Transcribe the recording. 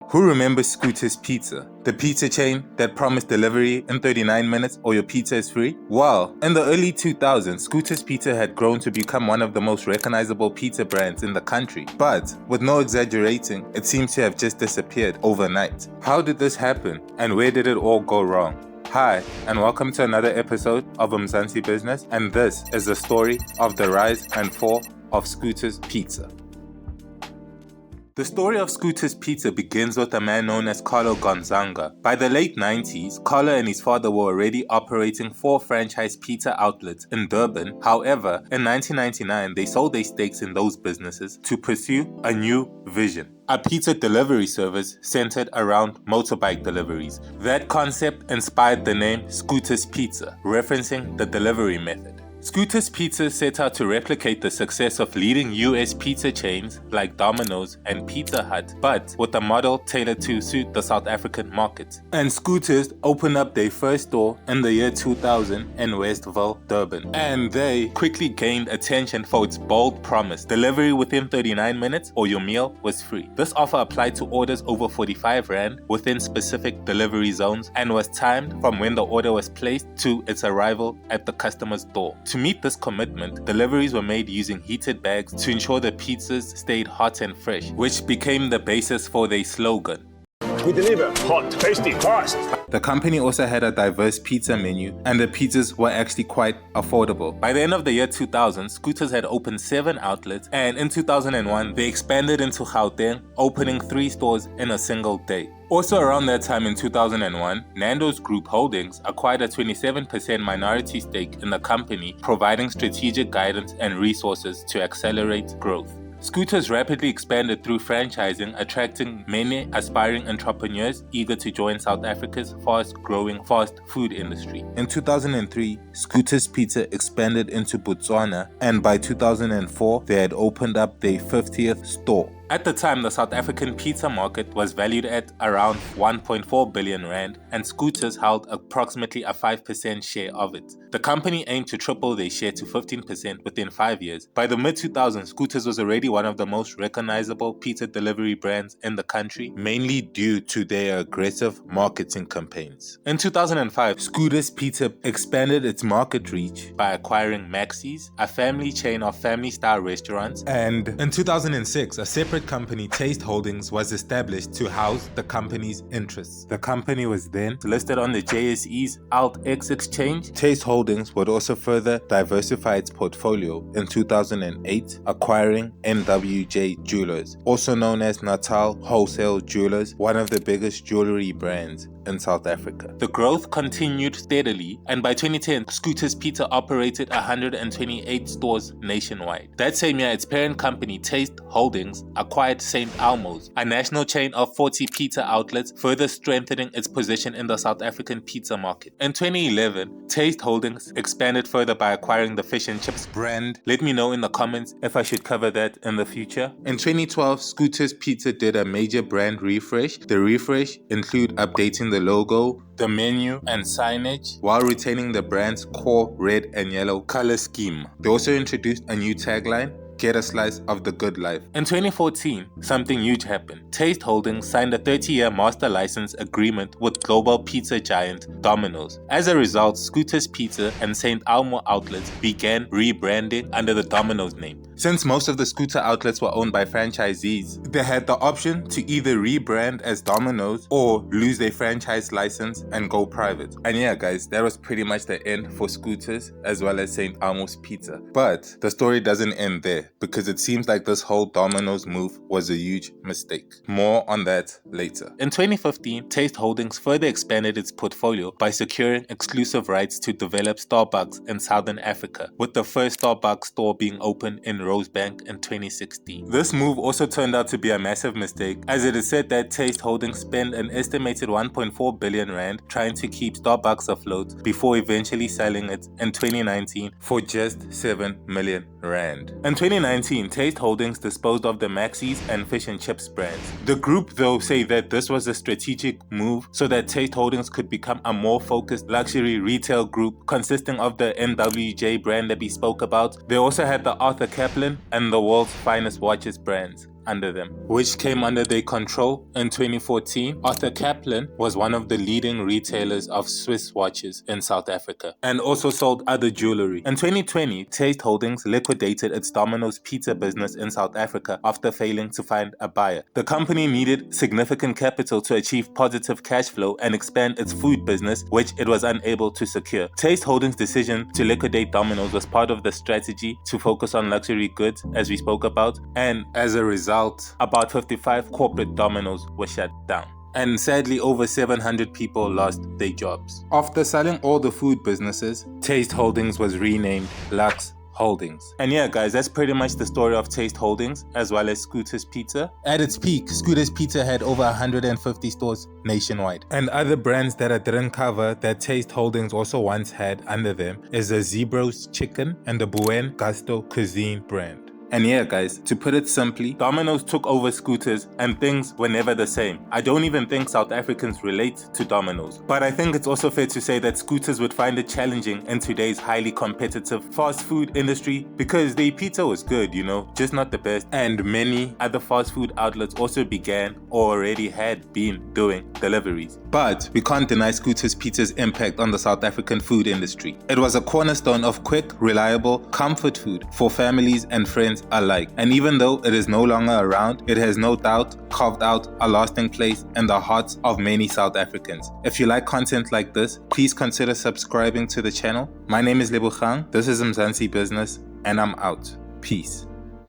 Who remembers Scooter's Pizza? The pizza chain that promised delivery in 39 minutes or your pizza is free? Well, in the early 2000s, Scooter's Pizza had grown to become one of the most recognizable pizza brands in the country. But, with no exaggerating, it seems to have just disappeared overnight. How did this happen, and where did it all go wrong? Hi, and welcome to another episode of Mzansi Business, and this is the story of the rise and fall of Scooter's Pizza. The story of Scooter's Pizza begins with a man known as Carlo Gonzaga. By the late 90s, Carlo and his father were already operating 4 franchise pizza outlets in Durban. However, in 1999, they sold their stakes in those businesses to pursue a new vision. A pizza delivery service centered around motorbike deliveries. That concept inspired the name Scooter's Pizza, referencing the delivery method. Scooter's Pizza set out to replicate the success of leading US pizza chains like Domino's and Pizza Hut, but with a model tailored to suit the South African market. And Scooter's opened up their first store in the year 2000 in Westville, Durban. And they quickly gained attention for its bold promise: delivery within 39 minutes or your meal was free. This offer applied to orders over 45 Rand within specific delivery zones and was timed from when the order was placed to its arrival at the customer's door. To meet this commitment, deliveries were made using heated bags to ensure the pizzas stayed hot and fresh, which became the basis for their slogan. We deliver hot, tasty, fast. The company also had a diverse pizza menu, and the pizzas were actually quite affordable. By the end of the year 2000, Scooters had opened 7 outlets, and in 2001, they expanded into Gauteng, opening 3 stores in a single day. Also around that time in 2001, Nando's Group Holdings acquired a 27% minority stake in the company, providing strategic guidance and resources to accelerate growth. Scooters rapidly expanded through franchising, attracting many aspiring entrepreneurs eager to join South Africa's fast-growing fast food industry. In 2003, Scooters Pizza expanded into Botswana, and by 2004, they had opened up their 50th store. At the time, the South African pizza market was valued at around 1.4 billion Rand, and Scooters held approximately a 5% share of it. The company aimed to triple their share to 15% within 5 years. By the mid-2000s, Scooters was already one of the most recognizable pizza delivery brands in the country, mainly due to their aggressive marketing campaigns. In 2005, Scooters Pizza expanded its market reach by acquiring Maxi's, a family chain of family-style restaurants, and in 2006, a separate company, Taste Holdings, was established to house the company's interests. The company was then listed on the JSE's AltX exchange. Taste Holdings would also further diversify its portfolio in 2008, acquiring NWJ Jewelers, also known as Natal Wholesale Jewelers, one of the biggest jewelry brands in South Africa. The growth continued steadily, and by 2010, Scooters Pizza operated 128 stores nationwide. That same year, its parent company, Taste Holdings, acquired St. Elmo's, a national chain of 40 pizza outlets, further strengthening its position in the South African pizza market. In 2011, Taste Holdings expanded further by acquiring the fish and chips brand. Let me know in the comments if I should cover that in the future. In 2012, Scooters Pizza did a major brand refresh. The refresh included updating the logo, the menu, and signage while retaining the brand's core red and yellow color scheme. They also introduced a new tagline: "Get a slice of the good life." In 2014, something huge happened. Taste Holdings signed a 30-year master license agreement with global pizza giant Domino's. As a result, Scooters Pizza and St. Elmo outlets began rebranding under the Domino's name. Since most of the Scooter outlets were owned by franchisees, they had the option to either rebrand as Domino's or lose their franchise license and go private. And yeah, guys, that was pretty much the end for Scooters as well as St. Elmo's Pizza. But the story doesn't end there, because it seems like this whole Domino's move was a huge mistake. More on that later. In 2015, Taste Holdings further expanded its portfolio by securing exclusive rights to develop Starbucks in Southern Africa, with the first Starbucks store being opened in Rosebank in 2016. This move also turned out to be a massive mistake, as it is said that Taste Holdings spent an estimated 1.4 billion Rand trying to keep Starbucks afloat before eventually selling it in 2019 for just 7 million Rand. In 2019, Taste Holdings disposed of the Maxi's and Fish and Chips brands. The group though say that this was a strategic move so that Taste Holdings could become a more focused luxury retail group consisting of the NWJ brand that we spoke about. They also had the Arthur Kaplan and the world's finest watches brands. under them, which came under their control in 2014. Arthur Kaplan was one of the leading retailers of Swiss watches in South Africa and also sold other jewelry. In 2020, Taste Holdings liquidated its Domino's pizza business in South Africa after failing to find a buyer. The company needed significant capital to achieve positive cash flow and expand its food business, which it was unable to secure. Taste Holdings' decision to liquidate Domino's was part of the strategy to focus on luxury goods, as we spoke about, and as a result, about 55 corporate Domino's were shut down. And sadly, over 700 people lost their jobs. After selling all the food businesses, Taste Holdings was renamed Lux Holdings. And yeah, guys, that's pretty much the story of Taste Holdings as well as Scooter's Pizza. At its peak, Scooter's Pizza had over 150 stores nationwide. And other brands that I didn't cover that Taste Holdings also once had under them is the Zebro's Chicken and the Buen Gusto Cuisine brand. And yeah, guys, to put it simply, Domino's took over Scooters and things were never the same. I don't even think South Africans relate to Domino's. But I think it's also fair to say that Scooters would find it challenging in today's highly competitive fast food industry because their pizza was good, you know, just not the best. And many other fast food outlets also began or already had been doing deliveries. But we can't deny Scooter's Pizza's impact on the South African food industry. It was a cornerstone of quick, reliable, comfort food for families and friends alike. And even though it is no longer around, it has no doubt carved out a lasting place in the hearts of many South Africans. If you like content like this, please consider subscribing to the channel. My name is Lebogang, this is Mzansi Business, and I'm out. Peace.